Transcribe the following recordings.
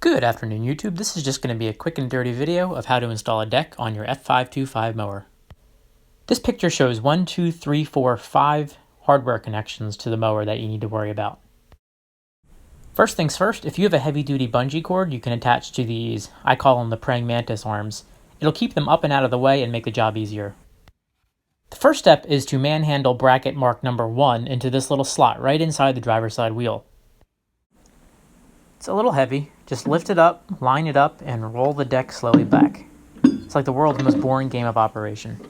Good afternoon, YouTube. This is just going to be a quick and dirty video of how to install a deck on your F525 mower. This picture shows 1, 2, 3, 4, 5 hardware connections to the mower that you need to worry about. First things first, if you have a heavy-duty bungee cord, you can attach to these, I call them the praying mantis arms. It'll keep them up and out of the way and make the job easier. The first step is to manhandle bracket mark number 1 into this little slot right inside the driver's side wheel. It's a little heavy. Just lift it up, line it up, and roll the deck slowly back. It's like the world's most boring game of operation.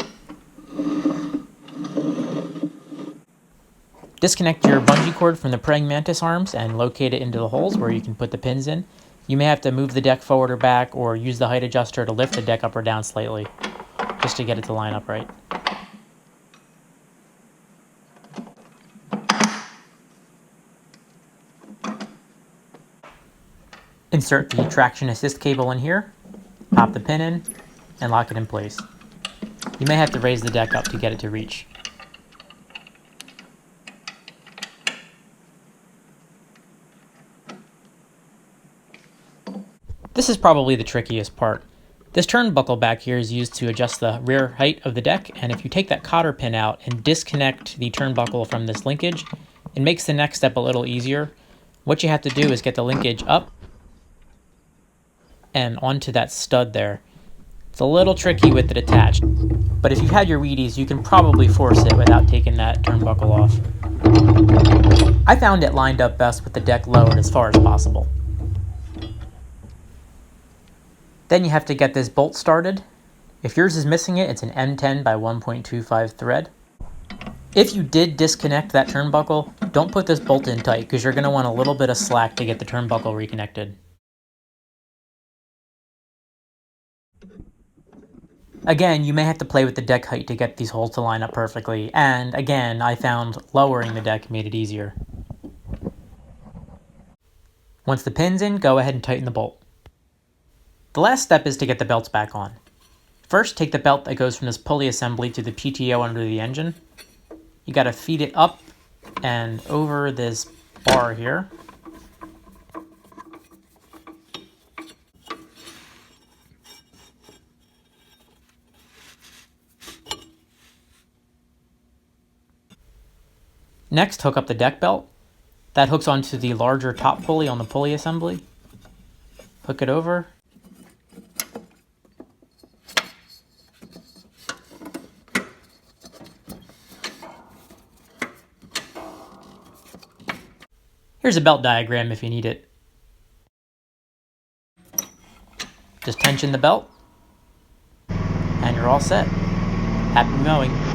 Disconnect your bungee cord from the praying mantis arms and locate it into the holes where you can put the pins in. You may have to move the deck forward or back or use the height adjuster to lift the deck up or down slightly, just to get it to line up right. Insert the traction assist cable in here, pop the pin in, and lock it in place. You may have to raise the deck up to get it to reach. This is probably the trickiest part. This turnbuckle back here is used to adjust the rear height of the deck, and if you take that cotter pin out and disconnect the turnbuckle from this linkage, it makes the next step a little easier. What you have to do is get the linkage up and onto that stud there. It's a little tricky with it attached, but if you had your Wheaties, you can probably force it without taking that turnbuckle off. I found it lined up best with the deck lowered as far as possible. Then you have to get this bolt started. If yours is missing it, it's an M10 by 1.25 thread. If you did disconnect that turnbuckle, don't put this bolt in tight because you're going to want a little bit of slack to get the turnbuckle reconnected. Again, you may have to play with the deck height to get these holes to line up perfectly, and again, I found lowering the deck made it easier. Once the pin's in, go ahead and tighten the bolt. The last step is to get the belts back on. First, take the belt that goes from this pulley assembly to the PTO under the engine. You gotta feed it up and over this bar here. Next, hook up the deck belt. That hooks onto the larger top pulley on the pulley assembly. Hook it over. Here's a belt diagram if you need it. Just tension the belt, and you're all set. Happy mowing.